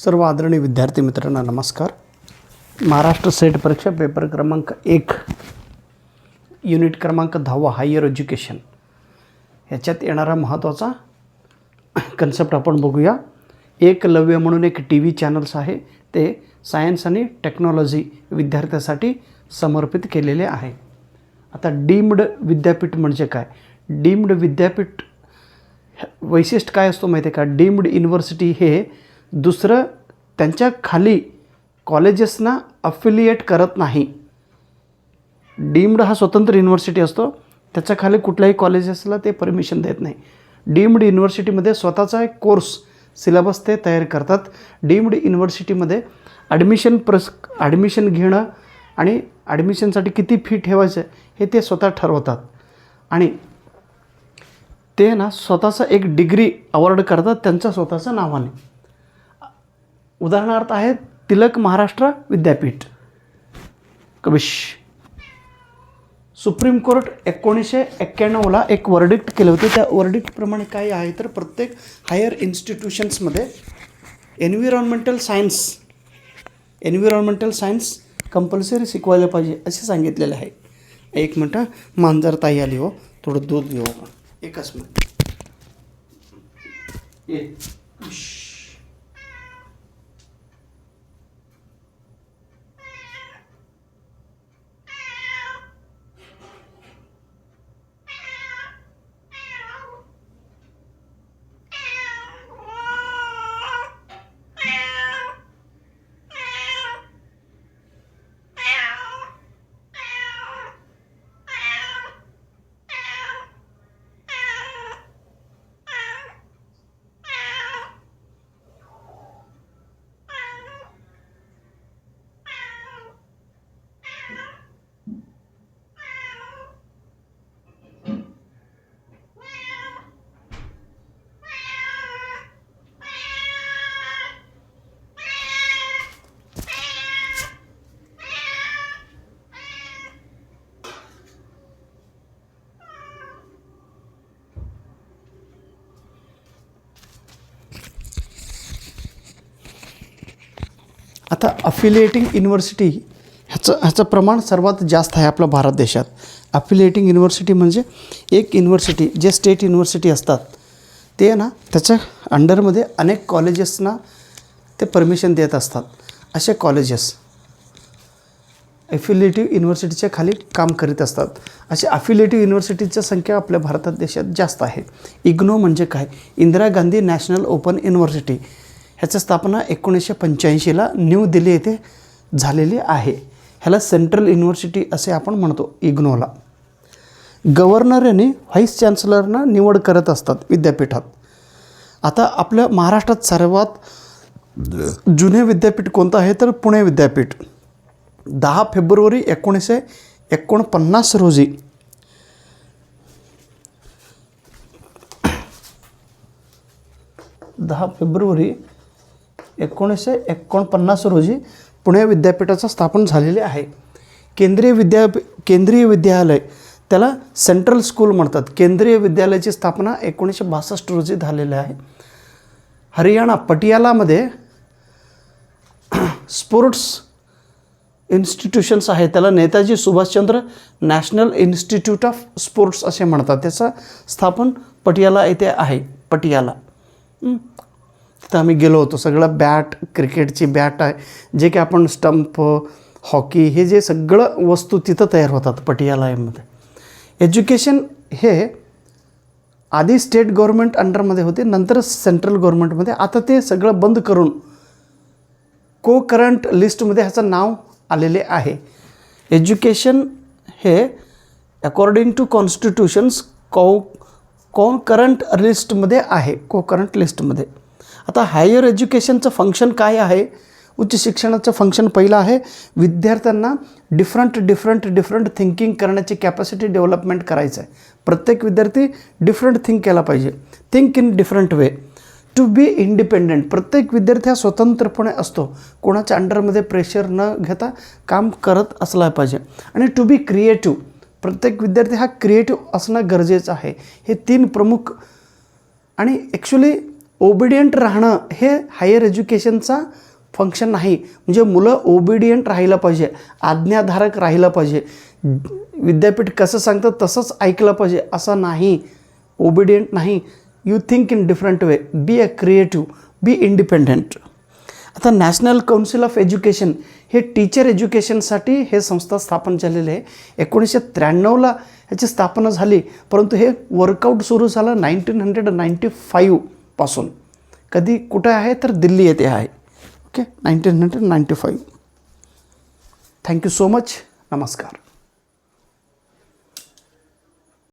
सर्व आदरणीय विद्यार्थी मित्रांना नमस्कार. महाराष्ट्र सेट परीक्षा पेपर क्रमांक 1 युनिट क्रमांक 10 हायर एज्युकेशन ह्याच्यात येणारा महत्त्वाचा कन्सेप्ट आपण बघूया. एकलव्य म्हणून एक टी व्ही चॅनल्स आहे, ते सायन्स आणि टेक्नॉलॉजी विद्यार्थ्यासाठी समर्पित केलेले आहे. आता डीम्ड विद्यापीठ म्हणजे काय? डीम्ड विद्यापीठ वैशिष्ट्य काय असतो माहिती आहे का? डीम्ड युनिव्हर्सिटी हे दुसरं त्यांच्या खाली कॉलेजेसना अफिलिएट करत नाही. डीम्ड हा स्वतंत्र युनिव्हर्सिटी असतो, त्याच्या खाली कुठल्याही कॉलेजेसला ते परमिशन देत नाही. डीम्ड युनिव्हर्सिटीमध्ये स्वतःचा एक कोर्स सिलेबस ते तयार करतात. डीम्ड युनिव्हर्सिटीमध्ये ॲडमिशन घेणं आणि ॲडमिशनसाठी किती फी ठेवायचं हे ते स्वतः ठरवतात आणि ते स्वतःचा एक डिग्री अवॉर्ड करतात त्यांच्या स्वतःच्या नावाने. उदाहरणार्थ आहे तिलक महाराष्ट्र विद्यापीठ कबिश. सुप्रीम कोर्ट 1991ला एक वर्डिक्ट केलं होतं. त्या वर्डिक्टप्रमाणे काय आहे तर प्रत्येक हायर इन्स्टिट्यूशन्समध्ये एन्व्हायरमेंटल सायन्स कंपल्सरी शिकवायला पाहिजे असे सांगितलेलं आहे. एक मिनटं, मांजरताई आली हो, थोडं दूध घेऊ आपण. एकच मिनिट. आता अफिलिएटिंग युनिव्हर्सिटी ह्याचं प्रमाण सर्वात जास्त आहे आपल्या भारत देशात. अफिलिएटिंग युनिव्हर्सिटी म्हणजे एक युनिव्हर्सिटी, जे स्टेट युनिव्हर्सिटी असतात ते त्याच्या अंडरमध्ये अनेक कॉलेजेसना ते परमिशन देत असतात. असे कॉलेजेस अफिलिएटिव्ह युनिव्हर्सिटीच्या खाली काम करीत असतात. असे अफिलिएटिव्ह युनिव्हर्सिटीची संख्या आपल्या भारतात देशात जास्त आहे. इग्नो म्हणजे काय? Indira Gandhi national open university. ह्याची स्थापना 1985ला न्यू दिल्ली येथे झालेली आहे. ह्याला सेंट्रल युनिव्हर्सिटी असे आपण म्हणतो इग्नोला. गव्हर्नर यांनी व्हाईस चान्सलरना निवड करत असतात विद्यापीठात. आता आपल्या महाराष्ट्रात सर्वात जुने विद्यापीठ कोणतं आहे तर पुणे विद्यापीठ. 10 फेब्रुवारी 1949 रोजी पुणे विद्यापीठाचं स्थापन झालेले आहे. केंद्रीय विद्यालय त्याला सेंट्रल स्कूल म्हणतात. केंद्रीय विद्यालयाची स्थापना 1962 रोजी झालेली आहे. हरियाणा पटियालामध्ये स्पोर्ट्स इन्स्टिट्यूशन्स आहे, त्याला Netaji Subhashchandra national institute of sports असे म्हणतात. त्याचं स्थापन पटियाला येथे आहे. पटियाला तिथं आम्ही गेलो होतो. सगळं बॅट, क्रिकेटची बॅट आहे, जे की आपण स्टंप, हॉकी, हे जे सगळं वस्तू तिथं तयार होतात पटियालामध्ये. एज्युकेशन हे आधी स्टेट गव्हर्नमेंट अंडरमध्ये होते, नंतर सेंट्रल गव्हर्नमेंटमध्ये. आता ते सगळं बंद करून को करंट लिस्टमध्ये ह्याचं नाव आलेले आहे. एज्युकेशन हे अकॉर्डिंग टू कॉन्स्टिट्यूशन्स करंट लिस्टमध्ये आहे, को करंट लिस्टमध्ये. आता हायर एज्युकेशनचं फंक्शन काय आहे? उच्च शिक्षणाचं फंक्शन पहिलं आहे विद्यार्थ्यांना डिफरंट थिंकिंग करण्याची कॅपॅसिटी डेव्हलपमेंट करायचं आहे. प्रत्येक विद्यार्थी डिफरंट थिंक केला पाहिजे. Think in different way. To be independent. प्रत्येक विद्यार्थी हा स्वतंत्रपणे असतो, कोणाच्या अंडरमध्ये प्रेशर न घेता काम करत असला पाहिजे. आणि टू बी क्रिएटिव्ह. प्रत्येक विद्यार्थी हा क्रिएटिव्ह असणं गरजेचं आहे. हे 3 प्रमुख. आणि ॲक्च्युली ओबिडियंट राहणं हे हायर एज्युकेशनचा फंक्शन नाही. म्हणजे मुलं ओबिडियंट राहिलं पाहिजे, आज्ञाधारक राहिलं पाहिजे, विद्यापीठ कसं सांगतं तसंच ऐकलं पाहिजे असं नाही. ओबिडियंट नाही. You think in different way, be a creative, be independent. आता नॅशनल काउन्सिल ऑफ एज्युकेशन हे टीचर एज्युकेशनसाठी हे संस्था स्थापन झालेली आहे. 1993ला ह्याची स्थापना झाली, परंतु हे वर्कआउट सुरू झालं 1995 पासून. कधी कुठे आहे तर दिल्ली येथे आहे. ओके, 1995. Thank you so much. नमस्कार.